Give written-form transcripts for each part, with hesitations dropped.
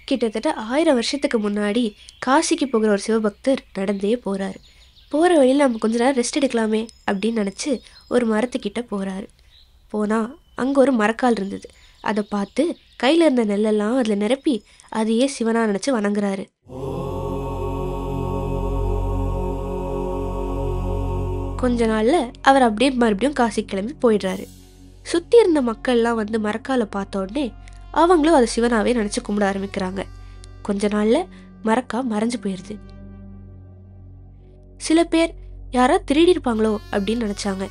கிட்டத்தட்ட 1000 வருஷத்துக்கு முன்னாடி காசிக்கு போகிற ஒரு சிவபக்தர் நடந்தே போகிறாரு. போகிற வழியில் நம்ம கொஞ்ச நேரம் ரெஸ்ட் எடுக்கலாமே அப்படின்னு நினச்சி ஒரு மரத்துக்கிட்ட போகிறாரு. போனால் அங்கே ஒரு மரக்கால் இருந்தது. அதை பார்த்து கையில் இருந்த நெல்லெல்லாம் அதில் நிரப்பி அதையே சிவனாக நினச்சி வணங்குறாரு. கொஞ்ச நாளில் அவர் அப்படியே மறுபடியும் காசி கிளம்பி போயிடுறாரு. சுற்றி இருந்த மக்கள்லாம் வந்து மரக்காலை பார்த்த உடனே அவங்களும் அதை சிவனாவே நினச்சி கும்பிட ஆரம்பிக்கிறாங்க. கொஞ்ச நாளில் மரக்கா மறைஞ்சு போயிடுது. சில பேர் யாராவது திருடிருப்பாங்களோ அப்படின்னு நினச்சாங்க.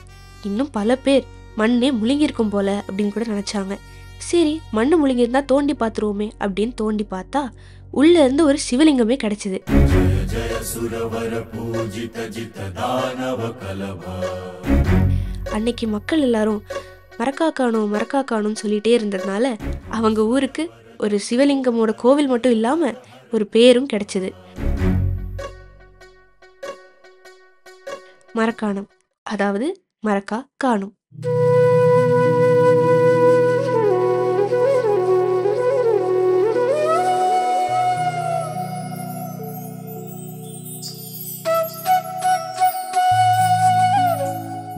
இன்னும் பல பேர் மண்ணே முழுங்கியிருக்கும் போல அப்படின்னு கூட நினச்சாங்க. சரி, மண்ணு முழுங்கியிருந்தா தோண்டி பார்த்துருவோமே அப்படின்னு தோண்டி பார்த்தா உள்ள இருந்து ஒரு சிவலிங்கமே கிடைச்சிது. அன்னைக்கு மக்கள் எல்லாரும் மரக்கா காணும் மரக்கா காணும்னு சொல்லிட்டே இருந்ததுனால அவங்க ஊருக்கு ஒரு சிவலிங்கமோட கோவில் மட்டும் இல்லாம ஒரு பேரும் கிடைச்சது, மரக்காணம். அதாவது மரக்கா காணும்.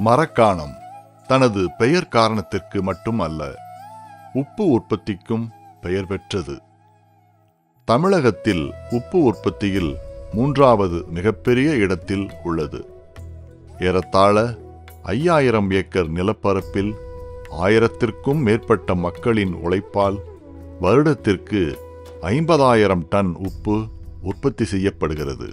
மரக்காணம் தனது பெயர் காரணத்திற்கு மட்டும் அல்ல, உப்பு உற்பத்திக்கும் பெயர் பெற்றது. தமிழகத்தில் உப்பு உற்பத்தியில் 3வது மிகப்பெரிய இடத்தில் உள்ளது. ஏறத்தாழ 5000 ஏக்கர் நிலப்பரப்பில் 1000த்திற்கும் மேற்பட்ட மக்களின் உழைப்பால் வருடத்திற்கு 50000 டன் உப்பு உற்பத்தி செய்யப்படுகிறது.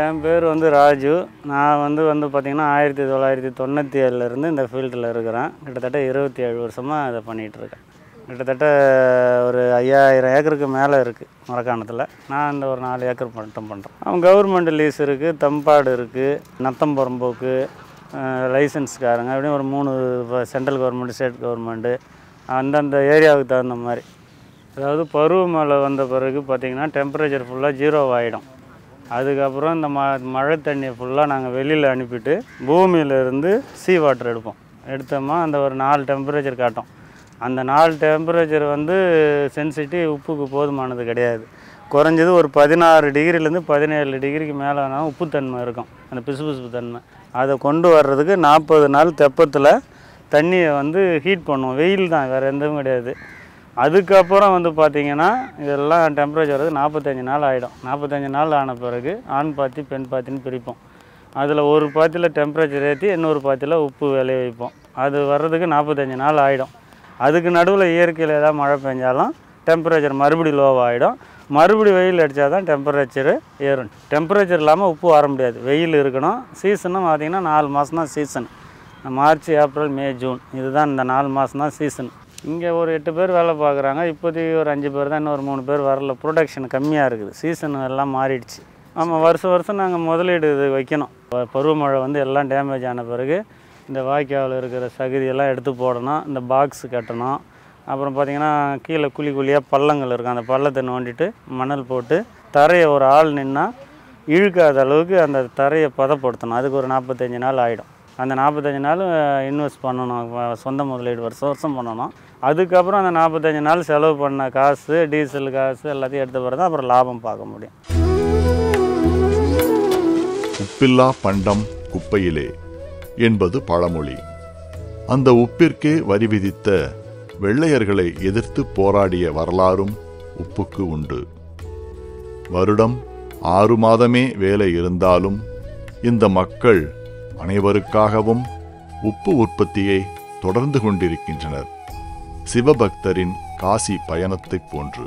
என் பேர் ராஜு. நான் பார்த்திங்கன்னா 1997 இந்த ஃபீல்டில் இருக்கிறேன். கிட்டத்தட்ட 27 வருஷமாக இதை பண்ணிகிட்ருக்கேன். கிட்டத்தட்ட ஒரு 5000 ஏக்கருக்கு மேலே இருக்குது மரக்காணத்தில். நான் இந்த ஒரு 4 ஏக்கர் மட்டும் பண்ணுறேன். அவங்க கவர்மெண்ட் லீஸ் இருக்குது, தம்பாடு இருக்குது, நத்தம் புறம்போக்கு, லைசன்ஸ்காரங்க, அப்படியே ஒரு 3 சென்ட்ரல் கவர்மெண்ட், ஸ்டேட் கவர்மெண்ட்டு, அந்தந்த ஏரியாவுக்கு தகுந்த மாதிரி. அதாவது பருவமழை வந்த பிறகு பார்த்திங்கன்னா டெம்பரேச்சர் ஃபுல்லாக 0 ஆகிடும். அதுக்கப்புறம் இந்த மழை தண்ணியை ஃபுல்லாக நாங்கள் வெளியில் அனுப்பிட்டு பூமியிலேருந்து சீ வாட்டர் எடுத்தோமா அந்த ஒரு 4 டெம்பரேச்சர் காட்டும். அந்த 4 டெம்பரேச்சர் சென்சிட்டிவ் உப்புக்கு போதுமானது கிடையாது. குறைஞ்சது ஒரு 16 டிகிரிலேருந்து 17 டிகிரிக்கு மேலே ஆனாலும் உப்புத்தன்மை இருக்கும், அந்த பிசுபிசுப்பு தன்மை. அதை கொண்டு வர்றதுக்கு 40 நாள் தெப்பத்தில் தண்ணியை ஹீட் பண்ணுவோம். வெயில் தான், வேறு எதுவும் கிடையாது. அதுக்கப்புறம் பார்த்திங்கன்னா இதெல்லாம் டெம்பரேச்சர் 45 நாள் ஆகிடும். 45 நாள் ஆன பிறகு ஆண் பாத்தி பெண் பாத்தின்னு பிரிப்போம். அதில் ஒரு பாத்தியில் டெம்பரேச்சர் ஏற்றி இன்னொரு பாத்தியில் உப்பு விளைய வைப்போம். அது வர்றதுக்கு 45 நாள் ஆகிடும். அதுக்கு நடுவில் இயற்கையில் ஏதாவது மழை பெஞ்சாலும் டெம்பரேச்சர் மறுபடியும் லோவாகிடும். மறுபடி வெயில் அடித்தா தான் டெம்பரேச்சரு ஏறும். டெம்பரேச்சர் இல்லாமல் உப்பு வர முடியாது, வெயில் இருக்கணும். சீசனும் பார்த்திங்கன்னா 4 மாதம் தான் சீசன். மார்ச், ஏப்ரல், மே, ஜூன், இதுதான் இந்த 4 மாதம் தான் சீசன். இங்கே ஒரு 8 பேர் வேலை பார்க்குறாங்க. இப்போதைக்கு ஒரு 5 பேர் தான், இன்னும் ஒரு 3 பேர் வரல. ப்ரொடக்ஷன் கம்மியாக இருக்குது, சீசன் எல்லாம் மாறிடுச்சு. ஆமாம், வருஷம் நாங்கள் முதலீடு இது வைக்கணும். பருவமழை எல்லாம் டேமேஜ் ஆன பிறகு இந்த வாய்க்காவில் இருக்கிற சகதியெல்லாம் எடுத்து போடணும், இந்த பாக்ஸ் கட்டணும். அப்புறம் பார்த்திங்கன்னா கீழே குழியாக பள்ளங்கள் இருக்கும், அந்த பள்ளத்தை நோண்டிட்டு மணல் போட்டு தரையை ஒரு ஆள் நின்னா இழுக்காத அளவுக்கு அந்த தரையை பதப்படுத்தணும். அதுக்கு ஒரு 45 நாள் ஆகிடும். அந்த 45 நாள் இன்வெஸ்ட் பண்ணணும், சொந்த முதலீடு வருஷம் பண்ணணும். அதுக்கப்புறம் அந்த 45 நாள் செலவு பண்ண காசு, டீசல் காசு எல்லாத்தையும் எடுத்த பிறகு தான் அப்புறம் லாபம் பார்க்க முடியும். உப்பில்லா பண்டம் குப்பையிலே என்பது பழமொழி. அந்த உப்பிற்கே வரி விதித்த வெள்ளையர்களை எதிர்த்து போராடிய வரலாறும் உப்புக்கு உண்டு. வருடம் 6 மாதமே வேலை இருந்தாலும் இந்த மக்கள் அனைவருக்காகவும் உப்பு உற்பத்தியை தொடர்ந்து கொண்டிருக்கின்றனர். சிவபக்தரின் காசி பயணத்தைப் போன்று.